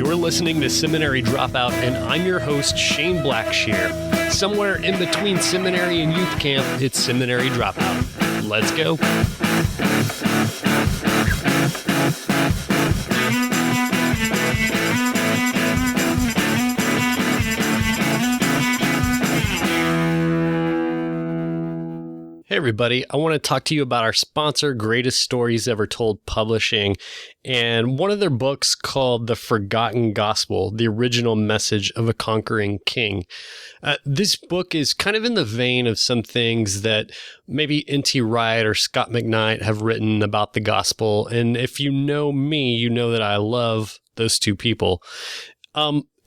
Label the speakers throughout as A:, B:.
A: You're listening to Seminary Dropout, and I'm your host, Shane Blackshear. Somewhere in between seminary and youth camp, it's Seminary Dropout. Let's go. Hey everybody, I want to talk to you about our sponsor, Greatest Stories Ever Told Publishing, and one of their books called The Forgotten Gospel, the original message of a conquering king. This book is kind of in the vein of some things that maybe N.T. Wright or Scott McKnight have written about the gospel, and if you know me, you know that I love those two people.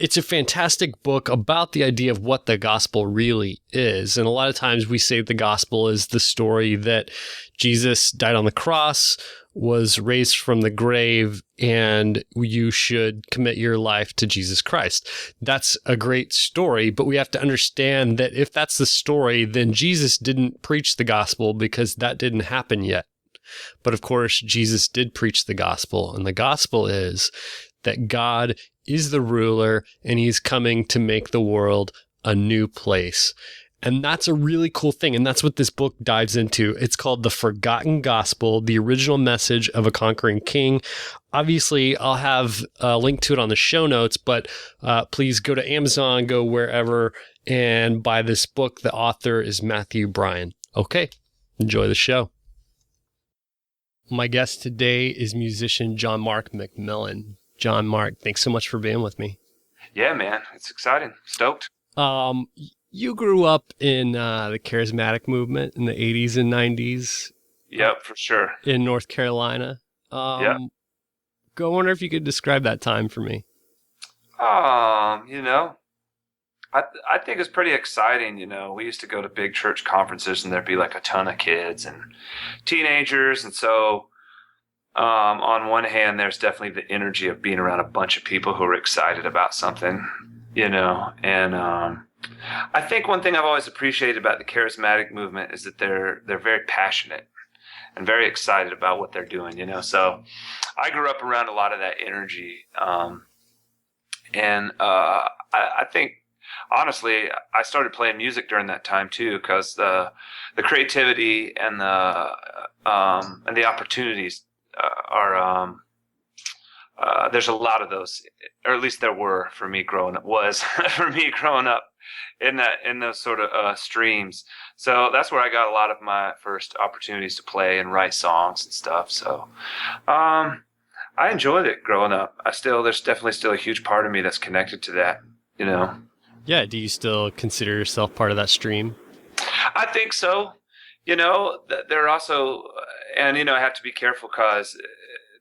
A: It's a fantastic book about the idea of what the gospel really is. And a lot of times we say the gospel is the story that Jesus died on the cross, was raised from the grave, and you should commit your life to Jesus Christ. That's a great story, but we have to understand that if that's the story, then Jesus didn't preach the gospel because that didn't happen yet. But of course, Jesus did preach the gospel, and the gospel is that God is the ruler and he's coming to make the world a new place. And that's a really cool thing. And that's what this book dives into. It's called The Forgotten Gospel, the original message of a conquering king. Obviously, I'll have a link to it on the show notes, but please go to Amazon, go wherever, and buy this book. The author is Matthew Bryan. Okay, enjoy the show. My guest today is musician Mark McMillan. Mark, thanks so much for being with me.
B: Yeah, man. It's exciting. Stoked.
A: You grew up in the charismatic movement in the 80s and 90s.
B: Yep, for sure.
A: In North Carolina. I wonder if you could describe that time for me.
B: I think it's pretty exciting. We used to go to big church conferences and there'd be like a ton of kids and teenagers. And so on one hand, there's definitely the energy of being around a bunch of people who are excited about something, and I think one thing I've always appreciated about the charismatic movement is that they're very passionate and very excited about what they're doing, So I grew up around a lot of that energy, and I think honestly, I started playing music during that time too, because the creativity and the opportunities there's a lot of those, or at least there were for me growing up. In those sort of streams. So that's where I got a lot of my first opportunities to play and write songs and stuff. So I enjoyed it growing up. There's definitely still a huge part of me that's connected to that.
A: Yeah. Do you still consider yourself part of that stream?
B: I think so. There are also, and I have to be careful because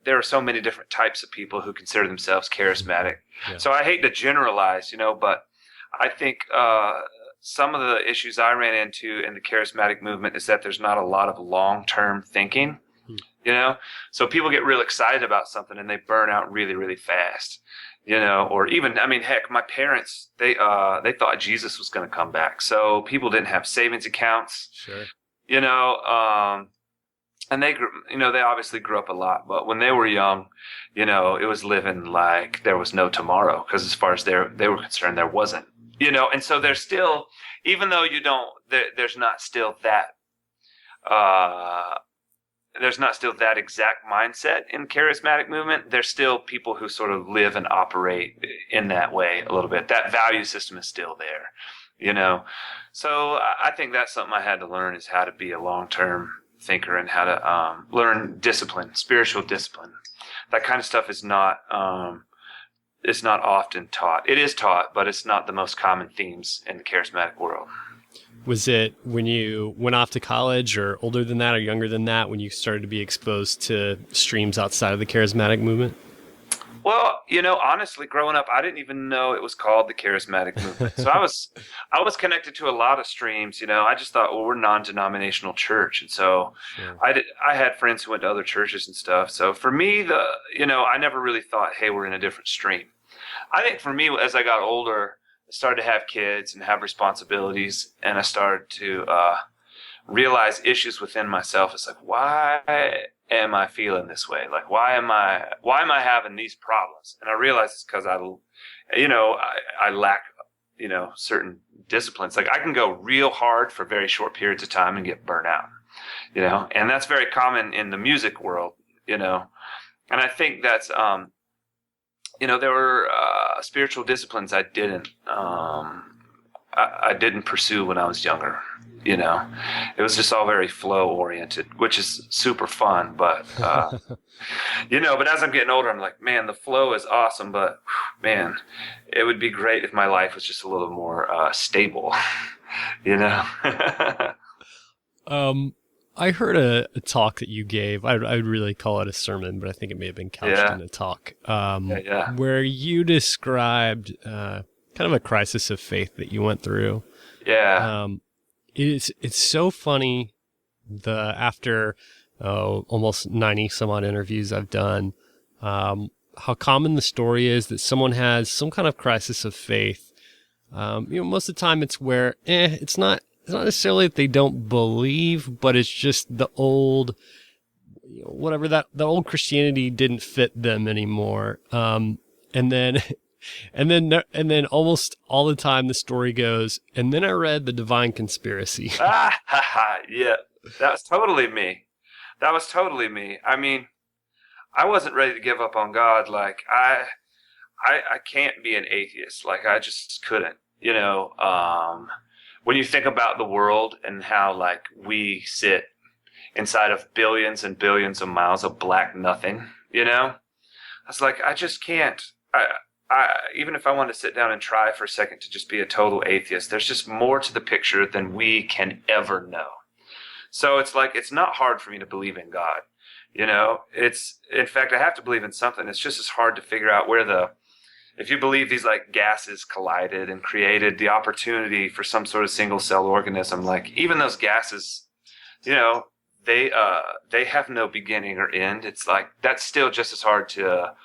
B: there are so many different types of people who consider themselves charismatic. Yeah. So I hate to generalize, but I think some of the issues I ran into in the charismatic movement is that there's not a lot of long-term thinking, So people get real excited about something and they burn out really, really fast, or even, heck, my parents, they thought Jesus was going to come back. So people didn't have savings accounts.
A: Sure.
B: And they grew, they obviously grew up a lot, but when they were young, it was living like there was no tomorrow, because as far as they were concerned, there wasn't, and so there's still, even though there's not still that exact mindset in charismatic movement. There's still people who sort of live and operate in that way a little bit. That value system is still there, So I think that's something I had to learn, is how to be a long-term thinker and how to learn discipline, spiritual discipline. That kind of stuff is not often taught. It is taught, but it's not the most common themes in the charismatic world.
A: Was it when you went off to college, or older than that, or younger than that, when you started to be exposed to streams outside of the charismatic movement?
B: Well, honestly, growing up, I didn't even know it was called the charismatic movement. So I was connected to a lot of streams. I just thought, well, we're non-denominational church, and so sure. I had friends who went to other churches and stuff. So for me, I never really thought, hey, we're in a different stream. I think for me, as I got older, I started to have kids and have responsibilities, and I started to realize issues within myself. It's like, why am I feeling this way? Like, why am I having these problems? And I realized it's because I lack, certain disciplines. Like, I can go real hard for very short periods of time and get burnt out, and that's very common in the music world, and I think that's, there were spiritual disciplines I didn't pursue when I was younger. It was just all very flow oriented, which is super fun. But, but as I'm getting older, I'm like, man, the flow is awesome. But man, it would be great if my life was just a little more stable,
A: I heard a talk that you gave. I'd really call it a sermon, but I think it may have been couched in a talk, where you described kind of a crisis of faith that you went through.
B: Yeah.
A: It's so funny. After almost 90 some odd interviews I've done, how common the story is that someone has some kind of crisis of faith. Most of the time it's where it's not necessarily that they don't believe, but it's just the old, whatever, that the old Christianity didn't fit them anymore. And then almost all the time the story goes, and then I read The Divine Conspiracy.
B: Yeah, that was totally me. I mean, I wasn't ready to give up on God. Like, I can't be an atheist. Like, I just couldn't, when you think about the world and how, like, we sit inside of billions and billions of miles of black nothing, I was like, I just can't. Even if I want to sit down and try for a second to just be a total atheist, there's just more to the picture than we can ever know. So it's like, it's not hard for me to believe in God. It's, in fact, I have to believe in something. It's just as hard to figure out if you believe these, like, gases collided and created the opportunity for some sort of single cell organism, like, even those gases, they have no beginning or end. It's like, that's still just as hard to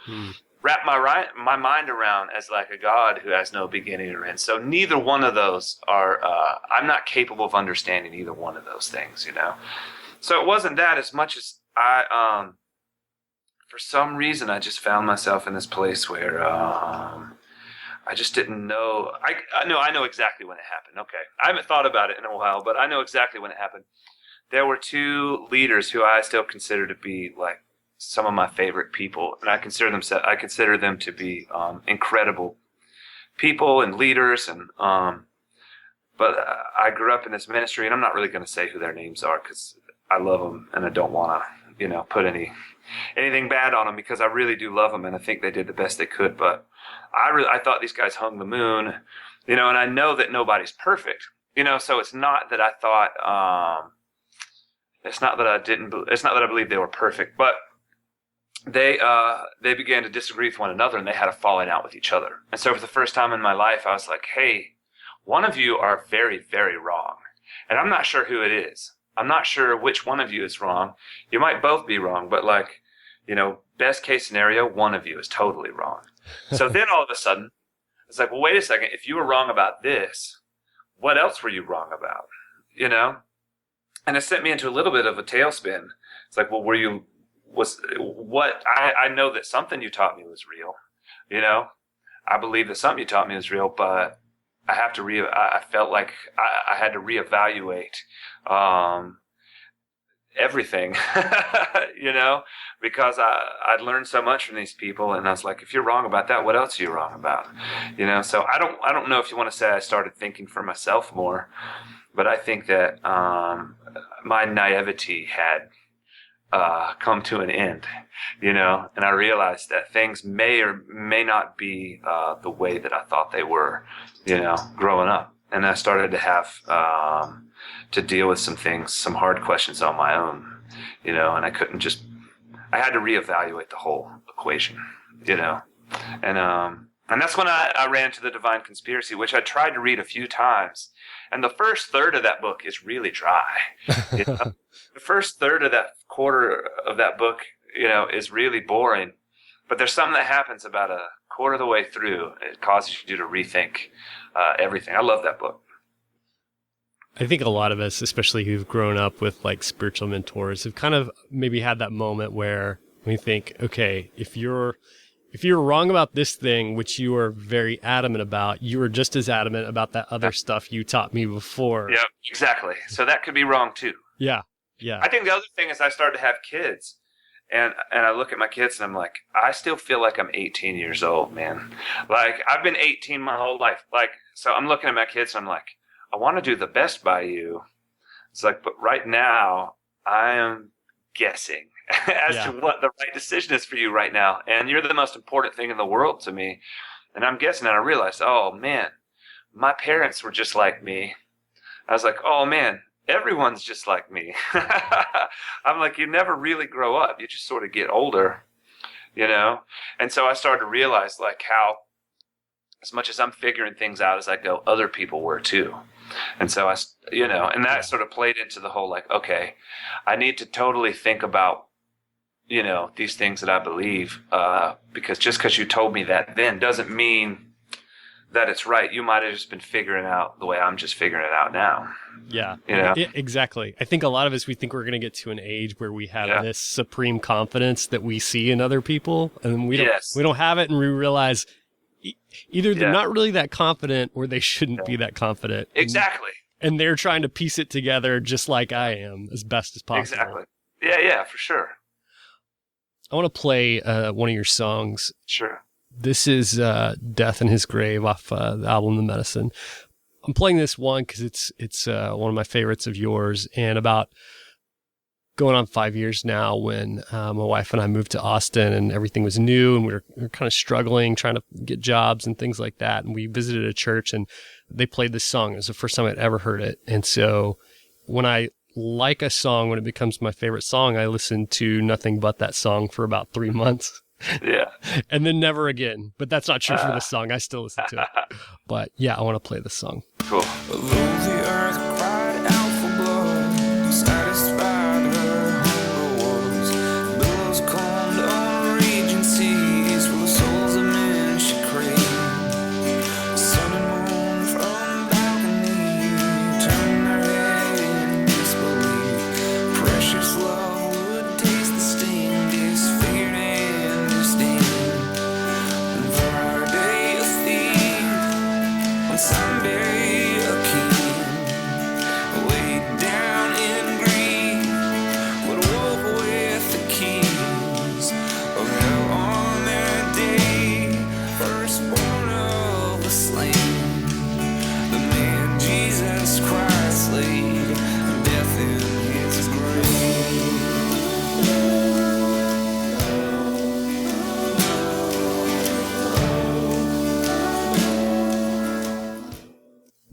B: wrap my mind around as, like, a God who has no beginning or end. So neither one of those are, I'm not capable of understanding either one of those things, So it wasn't that as much as for some reason, I just found myself in this place where I just didn't know. I know exactly when it happened. Okay. I haven't thought about it in a while, but I know exactly when it happened. There were two leaders who I still consider to be, like, some of my favorite people, and I consider them to be incredible people and leaders. And but I grew up in this ministry, and I'm not really going to say who their names are because I love them, and I don't want to, put anything bad on them, because I really do love them, and I think they did the best they could. But I thought these guys hung the moon, and I know that nobody's perfect, so it's not that I thought, it's not that I believed they were perfect, but they began to disagree with one another, and they had a falling out with each other. And so for the first time in my life, I was like, hey, one of you are very, very wrong, and I'm not sure who it is. I'm not sure which one of you is wrong. You might both be wrong, but, like, best case scenario, one of you is totally wrong. So then all of a sudden, it's like, well, wait a second. If you were wrong about this, what else were you wrong about? And it sent me into a little bit of a tailspin. It's like, well, I know that something you taught me was real. I believe that something you taught me was real, but I felt like I had to reevaluate everything, because I'd learned so much from these people, and I was like, if you're wrong about that, what else are you wrong about? So I don't know if you want to say I started thinking for myself more, but I think that my naivety had come to an end, and I realized that things may or may not be the way that I thought they were, growing up. And I started to have to deal with some things, some hard questions on my own, and I had to reevaluate the whole equation, and that's when I ran to The Divine Conspiracy, which I tried to read a few times. And the first third of that book is really dry. The first third of that quarter of that book, is really boring. But there's something that happens about a quarter of the way through. It causes you to rethink everything. I love that book.
A: I think a lot of us, especially who've grown up with like spiritual mentors, have kind of maybe had that moment where we think, okay, if you're wrong about this thing, which you are very adamant about, you are just as adamant about that other stuff you taught me before.
B: Yeah, exactly. So that could be wrong too.
A: Yeah. Yeah.
B: I think the other thing is I started to have kids, and I look at my kids and I'm like, I still feel like I'm 18 years old, man. Like I've been 18 my whole life. Like, so I'm looking at my kids and I'm like, I want to do the best by you. It's like, but right now I am guessing as to what the right decision is for you right now. And you're the most important thing in the world to me. And I'm guessing, and I realized, oh man, my parents were just like me. I was like, oh man, everyone's just like me. I'm like, you never really grow up. You just sort of get older, you know? And so I started to realize like how, as much as I'm figuring things out as I go, other people were too. And so and that sort of played into the whole, like, okay, I need to totally think about, these things that I believe, because just because you told me that then doesn't mean that it's right. You might have just been figuring out the way I'm just figuring it out now.
A: Yeah, exactly. I think a lot of us, we think we're going to get to an age where we have this supreme confidence that we see in other people, and we don't have it, and we realize either they're not really that confident or they shouldn't be that confident.
B: Exactly.
A: And they're trying to piece it together just like I am as best as possible.
B: Exactly. Yeah, for sure.
A: I want to play one of your songs.
B: Sure.
A: This is Death in His Grave off the album The Medicine. I'm playing this one because it's one of my favorites of yours, and about going on 5 years now when my wife and I moved to Austin and everything was new and we were kind of struggling, trying to get jobs and things like that. And we visited a church and they played this song. It was the first time I'd ever heard it. And so when I like a song, when it becomes my favorite song, I listen to nothing but that song for about 3 months.
B: Yeah.
A: And then never again. But that's not true for this song. I still listen to it. But yeah, I want to play this song.
B: Cool.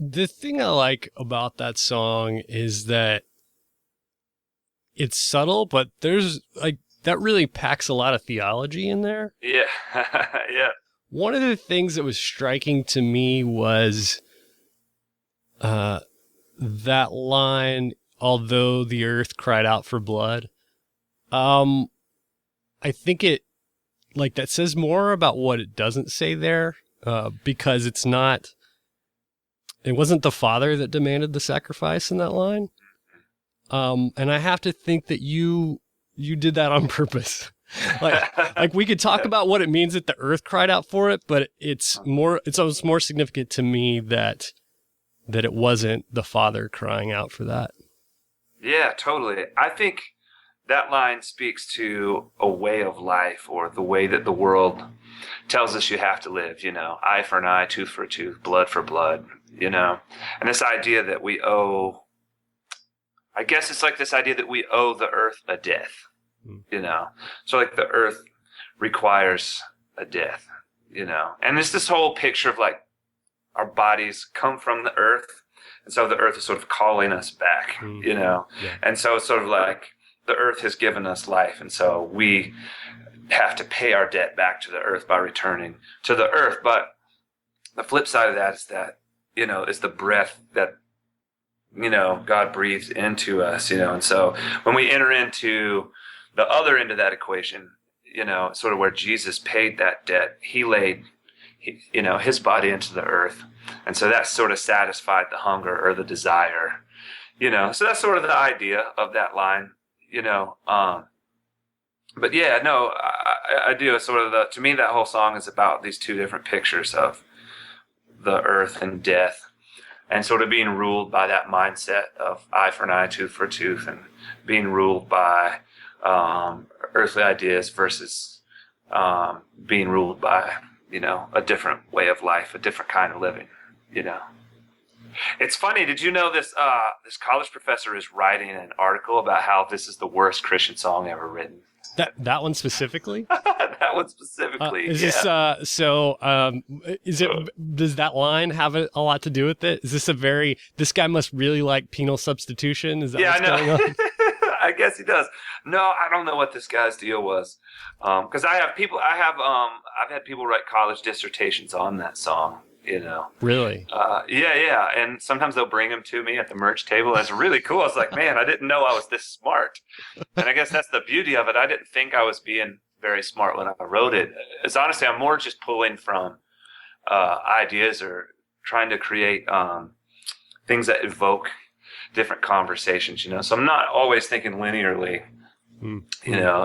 A: The thing I like about that song is that it's subtle, but there's like that really packs a lot of theology in there.
B: Yeah. Yeah.
A: One of the things that was striking to me was that line, although the earth cried out for blood. I think it like that says more about what it doesn't say there, because it wasn't the Father that demanded the sacrifice in that line. And I have to think that you did that on purpose. like we could talk about what it means that the earth cried out for it, but it's almost more significant to me that it wasn't the Father crying out for that. Yeah,
B: totally. I think that line speaks to a way of life, or the way that the world tells us you have to live, eye for an eye, tooth for a tooth, blood for blood, and this idea that we owe, I guess it's like this idea that we owe the earth a death, so like the earth requires a death, and it's this whole picture of like our bodies come from the earth, and so the earth is sort of calling us back, and so it's sort of like the earth has given us life, and so we have to pay our debt back to the earth by returning to the earth. But the flip side of that is that, is the breath that, God breathes into us, and so when we enter into the other end of that equation, sort of where Jesus paid that debt, he laid, his body into the earth. And so that sort of satisfied the hunger or the desire So that's sort of the idea of that line, but yeah, no, I do. It's sort of to me, that whole song is about these two different pictures of the earth and death, and sort of being ruled by that mindset of eye for an eye, tooth for a tooth, and being ruled by earthly ideas versus being ruled by, a different way of life, a different kind of living, It's funny. Did you know this? This college professor is writing an article about how this is the worst Christian song ever written.
A: That one specifically?
B: That one specifically.
A: Is this is it? Does that line have a lot to do with it? Is this this guy must really like penal substitution? Is that what's going on?
B: I guess he does. No, I don't know what this guy's deal was. Because I've had people write college dissertations on that song.
A: Really?
B: Yeah. And sometimes they'll bring them to me at the merch table. And it's really cool. I was like, man, I didn't know I was this smart. And I guess that's the beauty of it. I didn't think I was being very smart when I wrote it. It's honestly, I'm more just pulling from ideas or trying to create things that evoke different conversations, So I'm not always thinking linearly.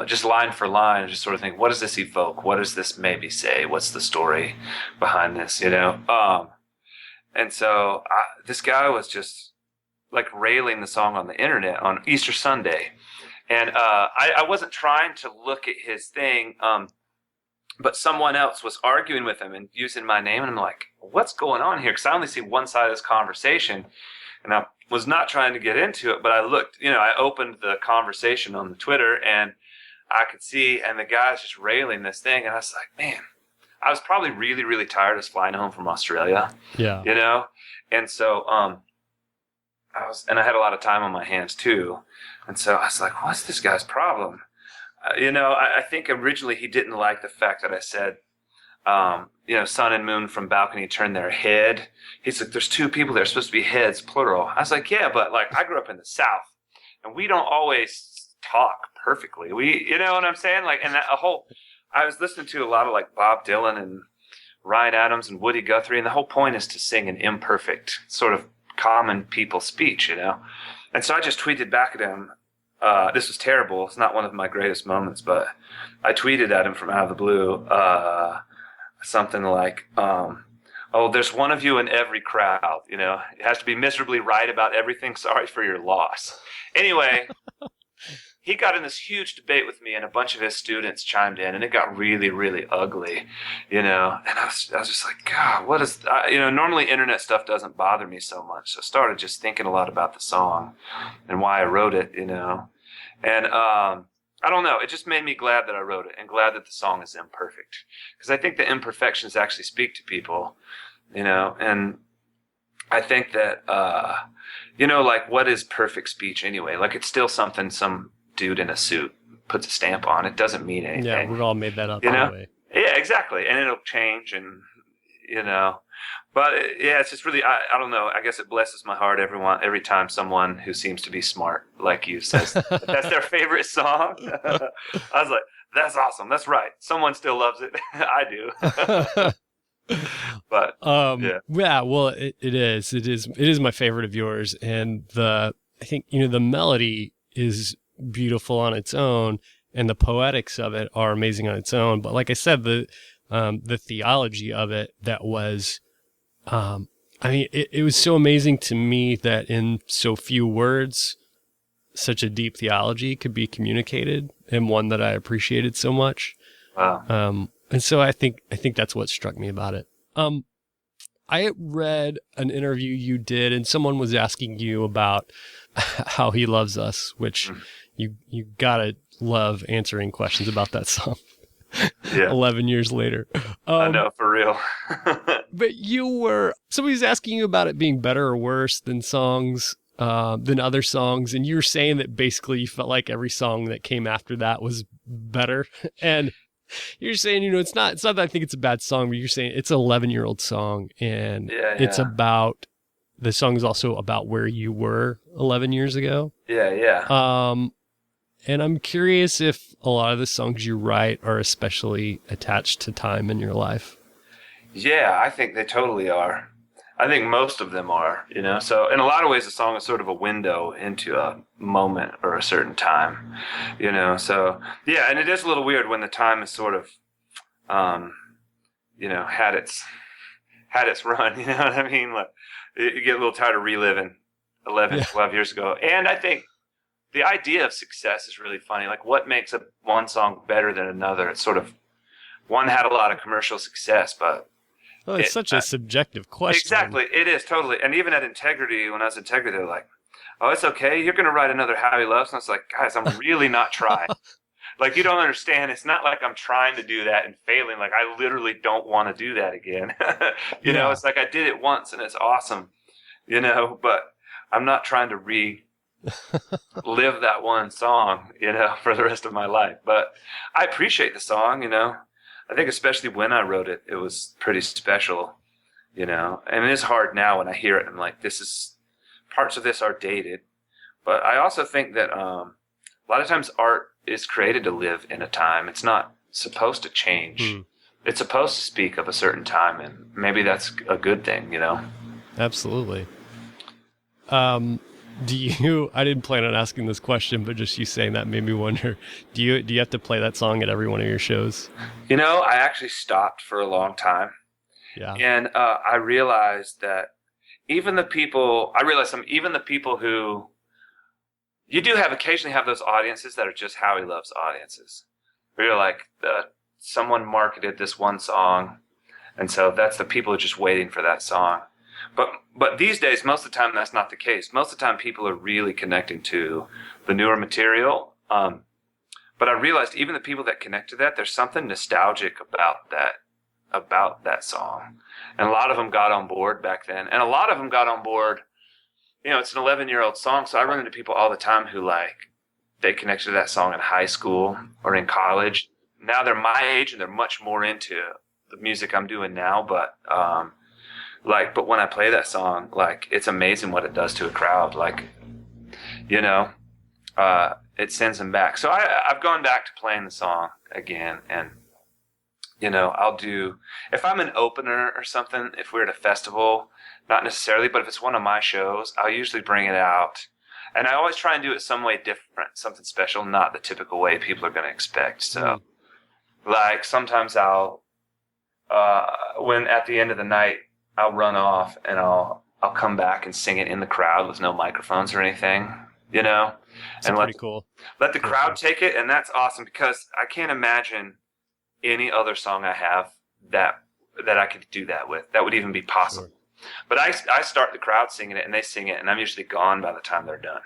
B: Just line for line, just sort of think, what does this evoke? What does this maybe say? What's the story behind this, And so this guy was just like railing the song on the internet on Easter Sunday. And I wasn't trying to look at his thing, but someone else was arguing with him and using my name. And I'm like, what's going on here? Because I only see one side of this conversation. And I was not trying to get into it, but I looked, I opened the conversation on the Twitter and I could see, and the guy's just railing this thing. And I was like, man, I was probably really, really tired. I was flying home from Australia, And so, I had a lot of time on my hands too. And so I was like, what's this guy's problem? I think originally he didn't like the fact that I said, sun and moon from balcony turn their head. He's like, there's two people there, supposed to be heads, plural. I was like, yeah, but I grew up in the South and we don't always talk perfectly. You know what I'm saying? I was listening to a lot of Bob Dylan and Ryan Adams and Woody Guthrie. And the whole point is to sing an imperfect sort of common people speech, And so I just tweeted back at him. This was terrible. It's not one of my greatest moments, but I tweeted at him from out of the blue, something like, there's one of you in every crowd, it has to be miserably right about everything. Sorry for your loss. Anyway, he got in this huge debate with me and a bunch of his students chimed in and it got really, really ugly, and I was just like, God, what is, normally internet stuff doesn't bother me so much. So I started just thinking a lot about the song and why I wrote it, and, I don't know. It just made me glad that I wrote it and glad that the song is imperfect because I think the imperfections actually speak to people, and I think that, what is perfect speech anyway? It's still something some dude in a suit puts a stamp on. It doesn't mean anything.
A: Yeah, we've all made that up anyway.
B: Yeah, exactly. And it'll change and, but it's just really, I don't know. I guess it blesses my heart every time someone who seems to be smart like you says that's their favorite song. I was like, that's awesome. That's right. Someone still loves it. I do. But
A: yeah, well, it is my favorite of yours. And I think, the melody is beautiful on its own and the poetics of it are amazing on its own. But like I said, the theology of it that was, it was so amazing to me that in so few words, such a deep theology could be communicated, and one that I appreciated so much.
B: Wow.
A: And so I think that's what struck me about it. I read an interview you did, and someone was asking you about how he loves us, which you gotta love answering questions about that song.
B: Yeah.
A: 11 years later.
B: I know, for real.
A: But somebody's asking you about it being better or worse than than other songs. And you were saying that basically you felt like every song that came after that was better. And you're saying, it's not that I think it's a bad song, but you're saying it's an 11-year-old song. And it's about, the song is also about where you were 11 years ago.
B: Yeah.
A: And I'm curious if a lot of the songs you write are especially attached to time in your life.
B: Yeah, I think they totally are. I think most of them are, you know. So in a lot of ways, the song is sort of a window into a moment or a certain time, you know. So yeah, and it is a little weird when the time is sort of, you know, had its run. You know what I mean? Like you get a little tired of reliving 11, 12 years ago. And I think the idea of success is really funny. Like what makes one song better than another? It's sort of one had a lot of commercial success, but
A: well, it's such a subjective question.
B: Exactly. It is, totally. And even at Integrity, when I was at Integrity, they're like, oh, it's okay. You're going to write another How He Loves. And I was like, guys, I'm really not trying. Like, you don't understand. It's not like I'm trying to do that and failing. Like, I literally don't want to do that again. You know, it's like I did it once and it's awesome, you know, but I'm not trying to live that one song, you know, for the rest of my life. But I appreciate the song, you know. I think especially when I wrote it, it was pretty special, you know. And it is hard now when I hear it. I'm like, parts of this are dated. But I also think that a lot of times art is created to live in a time. It's not supposed to change. It's supposed to speak of a certain time, and maybe that's a good thing, you know.
A: Absolutely. I didn't plan on asking this question, but just you saying that made me wonder, do you have to play that song at every one of your shows?
B: You know, I actually stopped for a long time. Yeah. And I realized that even the people who, you do occasionally have those audiences that are just How He Loves audiences. Where you're like, someone marketed this one song, and so that's the people who are just waiting for that song. But these days, most of the time, that's not the case. Most of the time, people are really connecting to the newer material. But I realized even the people that connect to that, there's something nostalgic about that song. And a lot of them got on board back then. And a lot of them got on board, you know, it's an 11-year-old song. So I run into people all the time who they connected to that song in high school or in college. Now they're my age and they're much more into the music I'm doing now. But when I play that song, it's amazing what it does to a crowd. You know, it sends them back. So I've gone back to playing the song again, and you know, if I'm an opener or something, if we're at a festival, not necessarily, but if it's one of my shows, I'll usually bring it out, and I always try and do it some way different, something special, not the typical way people are going to expect. So, sometimes I'll, when at the end of the night, I'll run off and I'll come back and sing it in the crowd with no microphones or anything, you know, and let the crowd take it. And that's awesome because I can't imagine any other song I have that I could do that with. That would even be possible. Sure. But I start the crowd singing it and they sing it and I'm usually gone by the time they're done,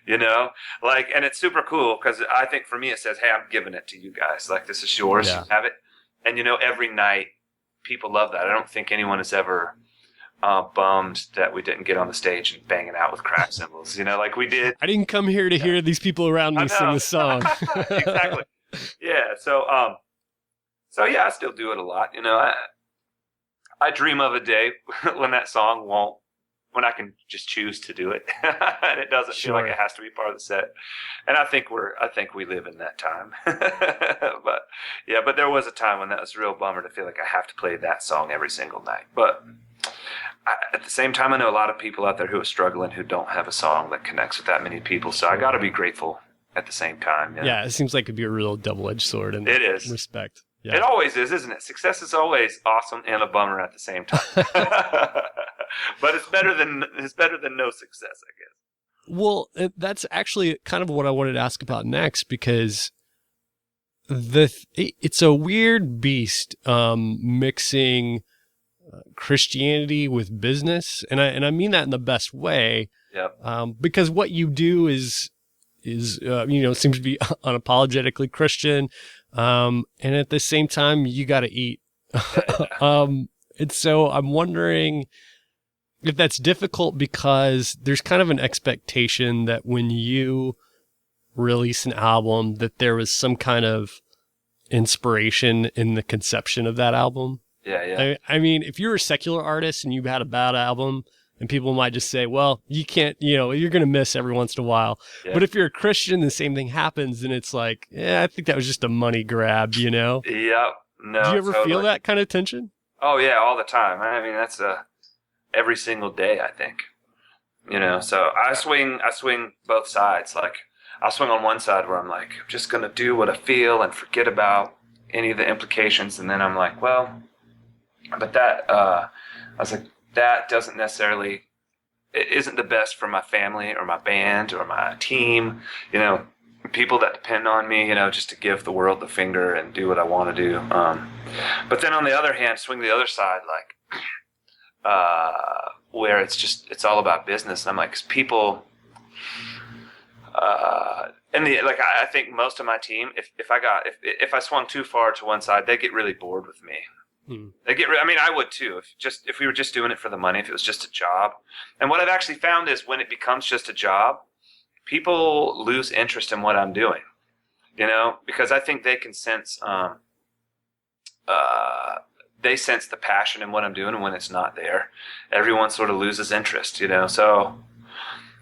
B: you know, and it's super cool because I think for me it says, hey, I'm giving it to you guys. This is yours. You have it. And, you know, every night, people love that. I don't think anyone is ever bummed that we didn't get on the stage and banging out with crack cymbals, you know, like we did.
A: I didn't come here to hear these people around me sing the song.
B: Exactly. Yeah. So yeah, I still do it a lot. You know, I dream of a day when that song when I can just choose to do it and it doesn't feel like it has to be part of the set. And I think we live in that time. But there was a time when that was a real bummer to feel like I have to play that song every single night. But at the same time, I know a lot of people out there who are struggling, who don't have a song that connects with that many people. So I got to be grateful at the same time. You know? Yeah.
A: It seems like it'd be a real double-edged sword in
B: it is.
A: Respect. Yeah.
B: It always is, isn't it? Success is always awesome and a bummer at the same time. But it's better than no success, I guess.
A: Well, that's actually kind of what I wanted to ask about next, because it's a weird beast, mixing Christianity with business, and I mean that in the best way.
B: Yep.
A: Because what you do is you know, seems to be unapologetically Christian, and at the same time you got to eat. And so I'm wondering if that's difficult, because there's kind of an expectation that when you release an album that there was some kind of inspiration in the conception of that album.
B: Yeah.
A: I mean, if you're a secular artist and you had a bad album, and people might just say, well, you can't, you know, you're going to miss every once in a while. Yeah. But if you're a Christian, the same thing happens, and it's like, I think that was just a money grab, you know?
B: Yep. No.
A: Do you ever feel that kind of tension?
B: Oh yeah, all the time. I mean, every single day, I think. So I swing both sides. Like, I'll swing on one side where I'm like, I'm just going to do what I feel and forget about any of the implications. And then I'm like, well, but I was like, that doesn't necessarily, it isn't the best for my family or my band or my team, people that depend on me, just to give the world the finger and do what I want to do. But then on the other hand, swing the other side, like, where it's all about business. And I'm like, 'cause people, I think most of my team, if I swung too far to one side, they get really bored with me. I would too, if we were just doing it for the money, if it was just a job. And what I've actually found is when it becomes just a job, people lose interest in what I'm doing, because I think they can sense, they sense the passion in what I'm doing, and when it's not there, everyone sort of loses interest, So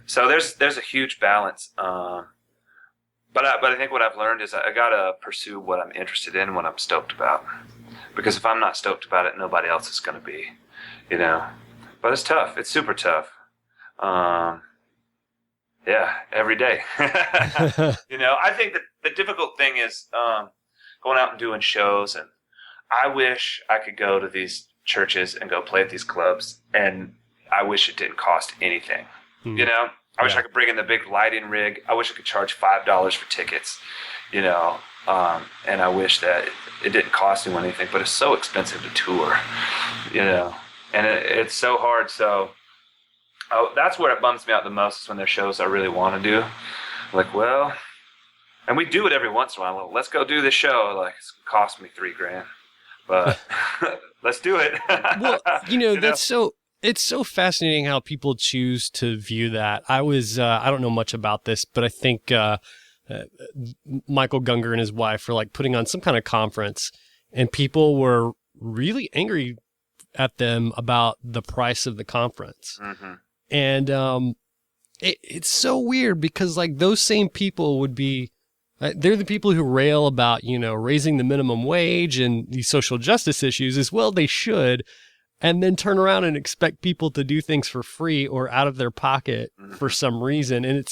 B: there's a huge balance. But I think what I've learned is I gotta pursue what I'm interested in, what I'm stoked about. Because if I'm not stoked about it, nobody else is going to be, But it's tough. It's super tough. Every day. I think that the difficult thing is going out and doing shows. And I wish I could go to these churches and go play at these clubs. And I wish it didn't cost anything. I wish I could bring in the big lighting rig. I wish I could charge $5 for tickets, and I wish that it didn't cost anyone anything, but it's so expensive to tour, and it's so hard. So that's where it bums me out the most, is when there's shows I really want to do. Like, well, and we do it every once in a while. Well, let's go do this show. Like, it's going to cost me $3,000, but let's do it.
A: Well, that's so... It's so fascinating how people choose to view that. I don't know much about this, but I think Michael Gungor and his wife were like putting on some kind of conference, and people were really angry at them about the price of the conference. Mm-hmm. And it's so weird, because like those same people would be, they're the people who rail about, raising the minimum wage and these social justice issues as well. They should. And then turn around and expect people to do things for free or out of their pocket for some reason. And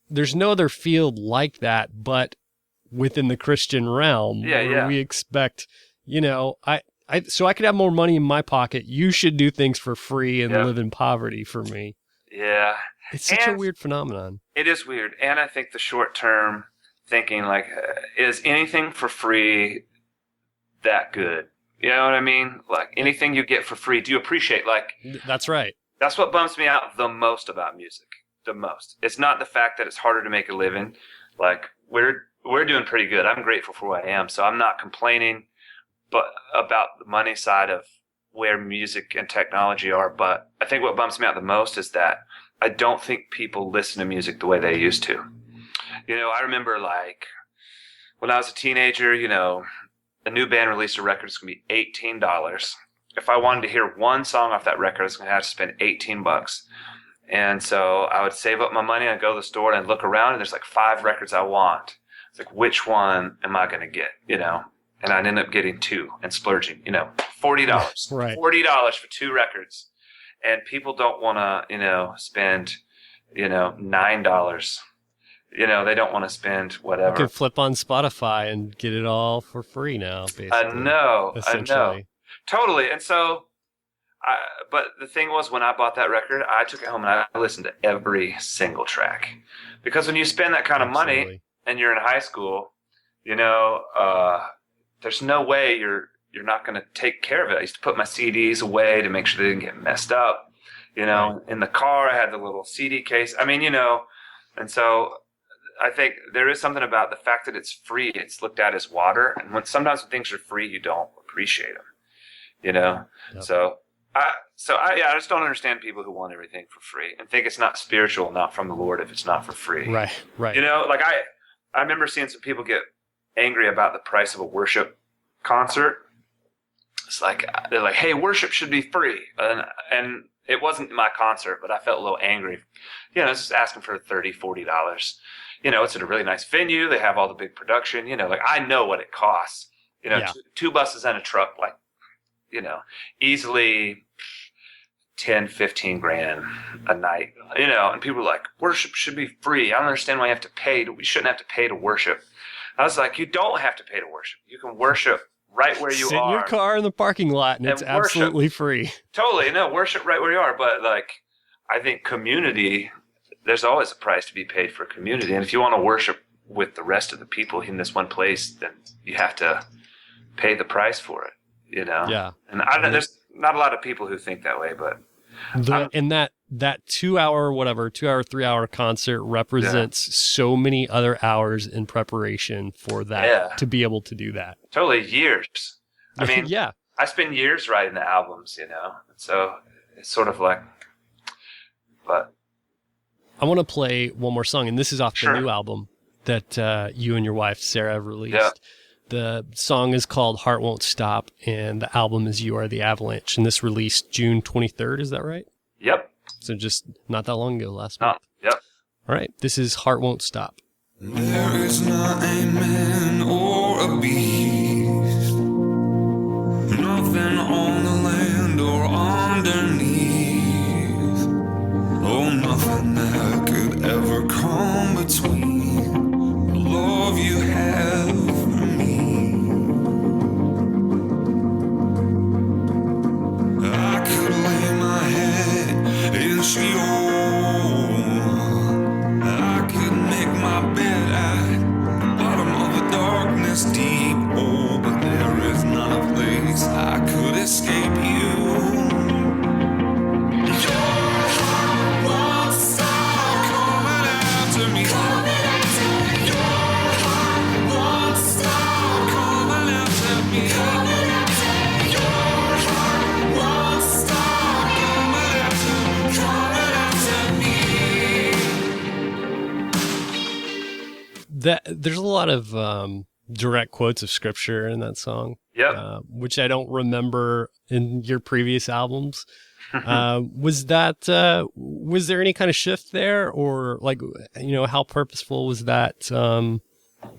A: there's no other field like that, but within the Christian realm, where we expect, so I could have more money in my pocket. You should do things for free and live in poverty for me.
B: Yeah.
A: It's such a weird phenomenon.
B: It is weird. And I think the short term thinking, like, is anything for free that good? You know what I mean? Like, anything you get for free, do you appreciate? Like,
A: that's right.
B: That's what bums me out the most about music. The most. It's not the fact that it's harder to make a living. Like, we're doing pretty good. I'm grateful for where I am, so I'm not complaining, but about the money side of where music and technology are. But I think what bums me out the most is that I don't think people listen to music the way they used to. I remember, like, when I was a teenager, a new band released a record. It's going to be $18. If I wanted to hear one song off that record, I was going to have to spend $18. And so I would save up my money. I'd go to the store and I'd look around, and there's like 5 records I want. It's like, which one am I going to get? And I'd end up getting 2 and splurging, $40.
A: Right.
B: $40 for 2 records. And people don't want to, spend, $9. They don't want to spend whatever.
A: You can flip on Spotify and get it all for free now, basically.
B: I know. Totally. And so, but the thing was, when I bought that record, I took it home and I listened to every single track. Because when you spend that kind of money and you're in high school, there's no way you're not going to take care of it. I used to put my CDs away to make sure they didn't get messed up. In the car, I had the little CD case. And so I think there is something about the fact that it's free. It's looked at as water. And sometimes when things are free, you don't appreciate them, Yep. So I just don't understand people who want everything for free and think it's not spiritual, not from the Lord if it's not for free.
A: Right.
B: Like I remember seeing some people get angry about the price of a worship concert. It's like, they're like, hey, worship should be free. And it wasn't my concert, but I felt a little angry. I was just asking for $30, $40. It's at a really nice venue. They have all the big production. Like, I know what it costs. 2 buses and a truck, like, easily 10, 15 grand a night, and people are like, worship should be free. I don't understand why you have to pay. We shouldn't have to pay to worship. I was like, you don't have to pay to worship. You can worship right where you
A: Sit
B: are.
A: in your car in the parking lot and it's
B: worship.
A: Absolutely free.
B: Totally. No, worship right where you are. But like, I think community, there's always a price to be paid for community. And if you want to worship with the rest of the people in this one place, then you have to pay the price for it,
A: Yeah.
B: And there's not a lot of people who think that way, but
A: and that 2 hour, 3 hour concert represents so many other hours in preparation for that to be able to do that.
B: Totally, years. I mean,
A: yeah.
B: I spend years writing the albums, so it's sort of like, but
A: I want to play one more song, and this is off
B: Sure.
A: the new album that you and your wife Sarah have released.
B: Yeah.
A: The song is called Heart Won't Stop, and the album is You Are the Avalanche, and this released June 23rd, is that right?
B: Yep.
A: So just not that long ago, last month.
B: Yep.
A: All right, this is Heart Won't Stop.
C: There is not a man or a beast, nothing on the land or underneath, oh, nothing that could ever come between the love you have for me. I could lay my head in Sheol, I could make my bed at the bottom of the darkness deep, oh, but there is not a place I could escape you. Your heart won't stop coming after me. Your heart won't stop coming after me. Your heart won't stop coming after me.
A: There's a lot of direct quotes of scripture in that song.
B: Yep.
A: Which I don't remember in your previous albums. Was there any kind of shift there, or like, how purposeful was that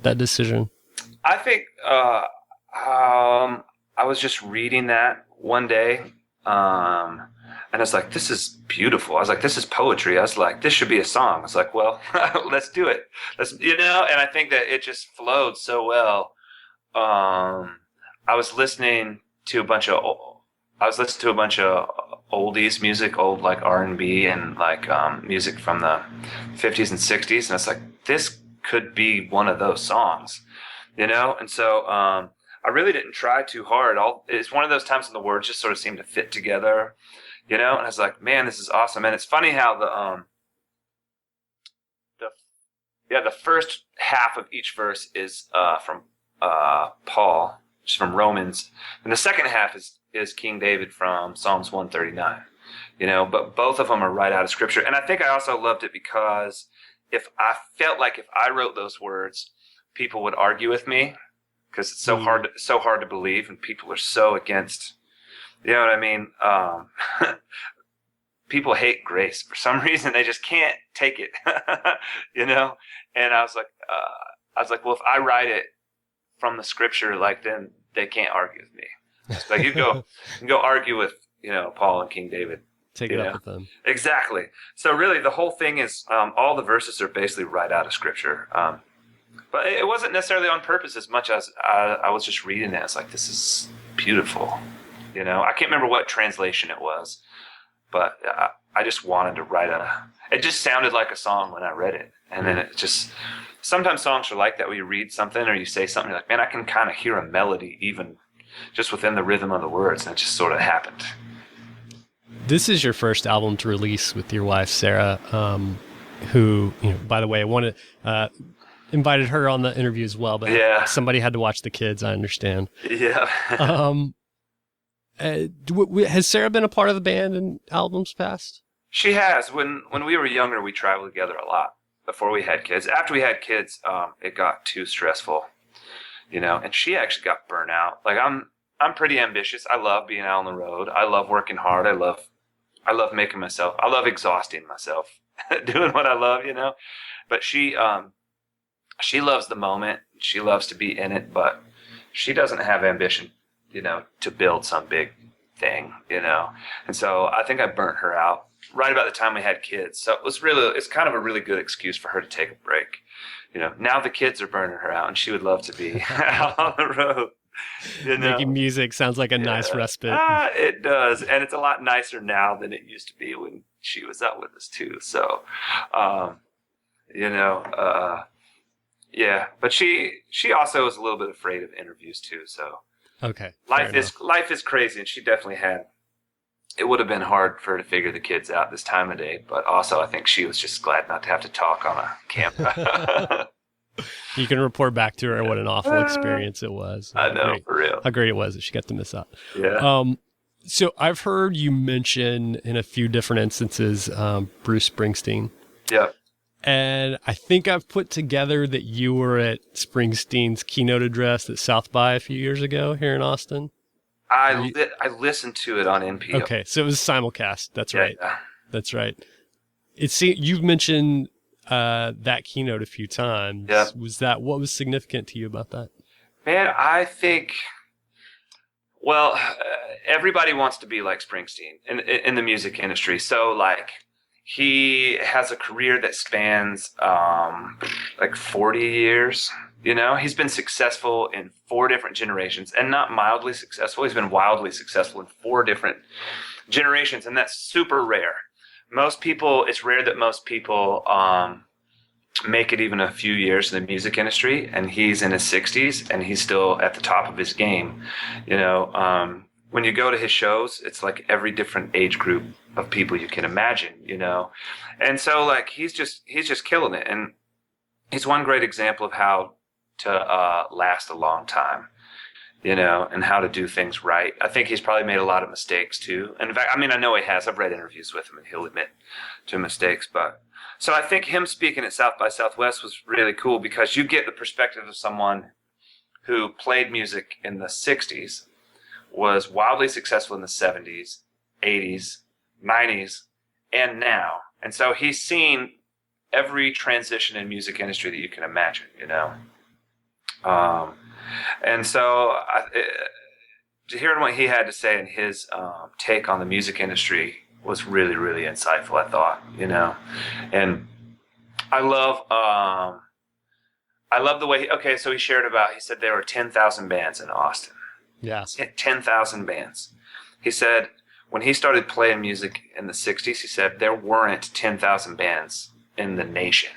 A: decision?
B: I think I was just reading that one day, and I was like, this is beautiful. I was like, this is poetry. I was like, this should be a song. I was like, well, let's do it. And I think that it just flowed so well. I was listening to a bunch of oldies music, old like R&B and like music from the 50s and 60s, and it's like, this could be one of those songs, And so I really didn't try too hard. It's one of those times when the words just sort of seem to fit together, And I was like, man, this is awesome. And it's funny how the first half of each verse is from Paul, which is from Romans, and the second half is King David from Psalms 139. But both of them are right out of Scripture. And I think I also loved it because if I wrote those words, people would argue with me because it's so hard to believe, and people are so against. You know what I mean? People hate grace for some reason. They just can't take it, And I was like, well, if I write it from the Scripture, like, then they can't argue with me. It's like you can go argue with, Paul and King David.
A: Take it up with them.
B: Exactly. So really, the whole thing is all the verses are basically right out of Scripture. But it wasn't necessarily on purpose as much as I was just reading it. It's like, this is beautiful. I can't remember what translation it was, but I just wanted to write it just sounded like a song when I read it. And then it just, sometimes songs are like that, where you read something or you say something, you're like, man, I can kind of hear a melody even just within the rhythm of the words. And it just sort of happened.
A: This is your first album to release with your wife, Sarah, who, by the way, I wanted, invited her on the interview as well, but somebody had to watch the kids, I understand.
B: Yeah.
A: Has Sarah been a part of the band in albums past?
B: She has. When we were younger, we traveled together a lot before we had kids. After we had kids, it got too stressful, and she actually got burnt out. Like, I'm pretty ambitious. I love being out on the road. I love working hard. I love making myself. I love exhausting myself doing what I love, But she loves the moment. She loves to be in it, but she doesn't have ambition, to build some big thing, And so I think I burnt her out right about the time we had kids. So it's kind of a really good excuse for her to take a break. Now the kids are burning her out, and she would love to be out on the road.
A: Making music sounds like a nice respite.
B: It does, and it's a lot nicer now than it used to be when she was out with us too. So, yeah. But she also is a little bit afraid of interviews too. So,
A: okay,
B: life is crazy, and she definitely had. It would have been hard for her to figure the kids out this time of day, but also I think she was just glad not to have to talk on a camp.
A: You can report back to her what an awful experience it was.
B: I know, for real.
A: How great it was that she got to miss out.
B: Yeah.
A: So I've heard you mention in a few different instances Bruce Springsteen.
B: Yeah.
A: And I think I've put together that you were at Springsteen's keynote address at South by a few years ago here in Austin.
B: I listened to it on NPR.
A: Okay, so it was simulcast. That's right.
B: Yeah.
A: That's right. You've mentioned that keynote a few times.
B: Yeah.
A: What was significant to you about that?
B: Man, I think, everybody wants to be like Springsteen in the music industry. So, like, he has a career that spans 40 years. He's been successful in 4 different generations, and not mildly successful. He's been wildly successful in 4 different generations, and that's super rare. It's rare that most people make it even a few years in the music industry, and he's in his 60s, and he's still at the top of his game. When you go to his shows, it's like every different age group of people you can imagine, and so like he's just killing it, and he's one great example of how to last a long time, and how to do things right. I think he's probably made a lot of mistakes too. And in fact, I know he has. I've read interviews with him, and he'll admit to mistakes. But so I think him speaking at South by Southwest was really cool because you get the perspective of someone who played music in the 60s, was wildly successful in the 70s, 80s, 90s, and now. And so he's seen every transition in music industry that you can imagine, and so to hear what he had to say and his take on the music industry was really, really insightful, I thought, and I love the way he said there were 10,000 bands in Austin.
A: Yeah.
B: 10,000 bands. He said when he started playing music in the 60s, he said there weren't 10,000 bands in the nation.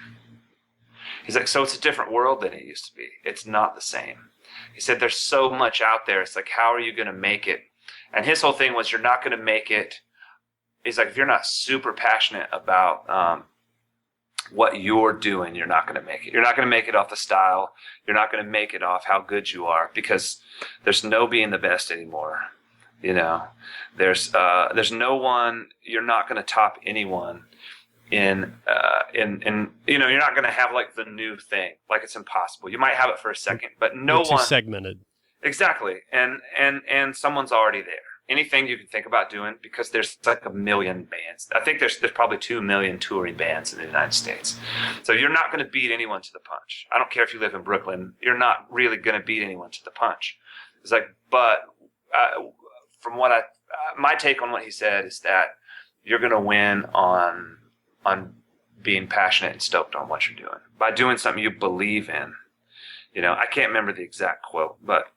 B: He's like, so it's a different world than it used to be. It's not the same. He said there's so much out there. It's like, how are you going to make it? And his whole thing was, you're not going to make it. He's like, if you're not super passionate about what you're doing, you're not going to make it. You're not going to make it off the style. You're not going to make it off how good you are, because there's no being the best anymore. There's no one. You're not going to top anyone. You're not going to have like the new thing. Like, it's impossible. You might have it for a second, but
A: You're too segmented.
B: Exactly. And someone's already there. Anything you can think about doing, because there's like 1 million bands. I think there's probably 2 million touring bands in the United States. So you're not going to beat anyone to the punch. I don't care if you live in Brooklyn. You're not really going to beat anyone to the punch. It's like, but from what my take on what he said is that you're going to win on being passionate and stoked on what you're doing, by doing something you believe in. I can't remember the exact quote, but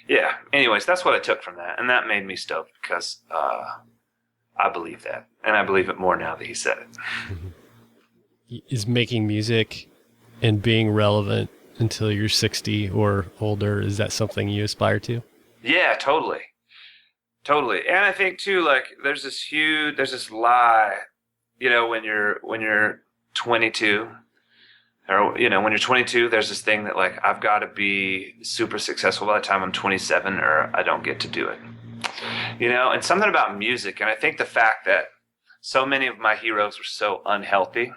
B: yeah. Anyways, that's what I took from that, and that made me stoked because I believe that, and I believe it more now that he said it.
A: Is making music and being relevant until you're 60 or older, is that something you aspire to? Yeah,
B: totally. And I think too, like, there's this lie, when you're 22, or, when you're 22, there's this thing that like, I've got to be super successful by the time I'm 27 or I don't get to do it, and something about music. And I think the fact that so many of my heroes were so unhealthy,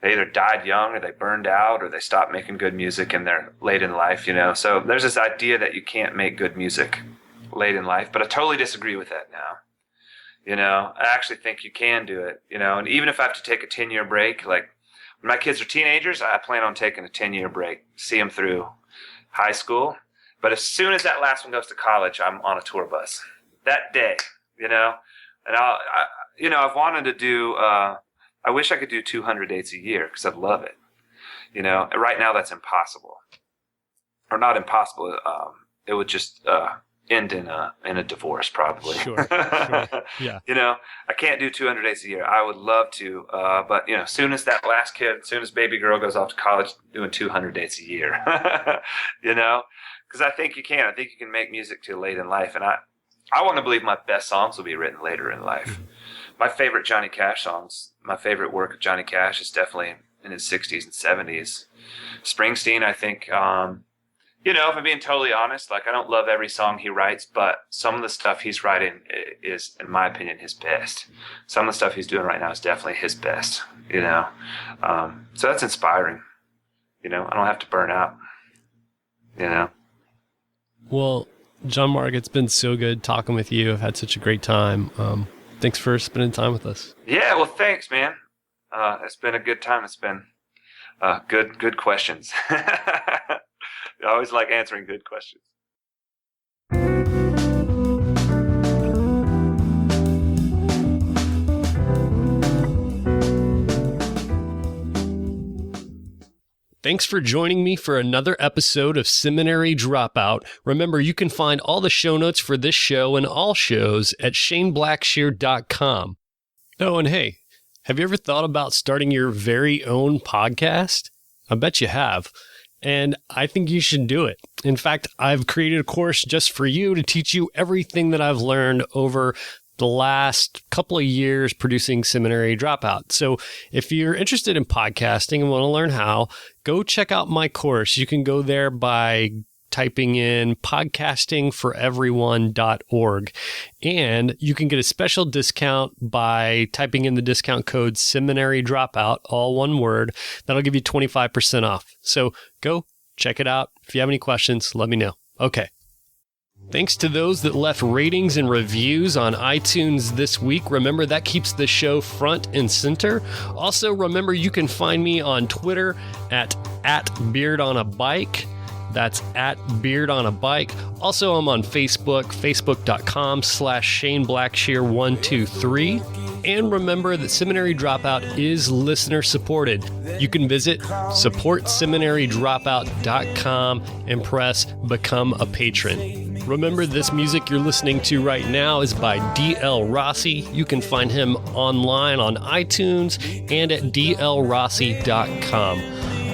B: they either died young or they burned out or they stopped making good music and they're late in life, So there's this idea that you can't make good music late in life, but I totally disagree with that now. I actually think you can do it, and even if I have to take a 10-year break, like when my kids are teenagers, I plan on taking a 10-year break, see them through high school, But as soon as that last one goes to college, I'm on a tour bus that day, you know. And I've wanted to do. I wish I could do 200 dates a year because I'd love it. You know, and right now that's impossible, or not impossible. It would just end in a divorce probably.
A: Sure. Yeah.
B: You know, I can't do 200 days a year. I would love to, but as soon as that last kid, as soon as baby girl goes off to college, doing 200 dates a year. You know, because I think you can. I think you can make music too late in life, and I want to believe my best songs will be written later in life. My favorite Johnny Cash songs, my favorite work of Johnny Cash is definitely in his 60s and 70s. Springsteen, I think. If I'm being totally honest, like I don't love every song he writes, but some of the stuff he's writing is, in my opinion, his best. Some of the stuff he's doing right now is definitely his best, So that's inspiring. I don't have to burn out,
A: Well, John Mark, it's been so good talking with you. I've had such a great time. Thanks for spending time with us.
B: Yeah, well, thanks, man. It's been a good time. It's been good questions. I always like answering good questions.
A: Thanks for joining me for another episode of Seminary Dropout. Remember, you can find all the show notes for this show and all shows at shaneblackshear.com. Oh, and hey, have you ever thought about starting your very own podcast? I bet you have. And I think you should do it. In fact, I've created a course just for you to teach you everything that I've learned over the last couple of years producing Seminary Dropout. So if you're interested in podcasting and want to learn how, go check out my course. You can go there by typing in podcastingforeveryone.org. And you can get a special discount by typing in the discount code Seminary Dropout, all one word. That'll give you 25% off. So go check it out. If you have any questions, let me know. Okay. Thanks to those that left ratings and reviews on iTunes this week. Remember, that keeps the show front and center. Also, remember, you can find me on Twitter at beardonabike. That's at beardonabike. Also, I'm on Facebook, facebook.com/ShaneBlackshear123. And remember that Seminary Dropout is listener supported. You can visit supportseminarydropout.com and press Become a Patron. Remember, this music you're listening to right now is by D.L. Rossi. You can find him online on iTunes and at dlrossi.com.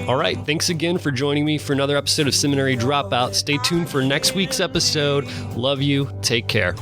A: All right, thanks again for joining me for another episode of Seminary Dropout. Stay tuned for next week's episode. Love you. Take care.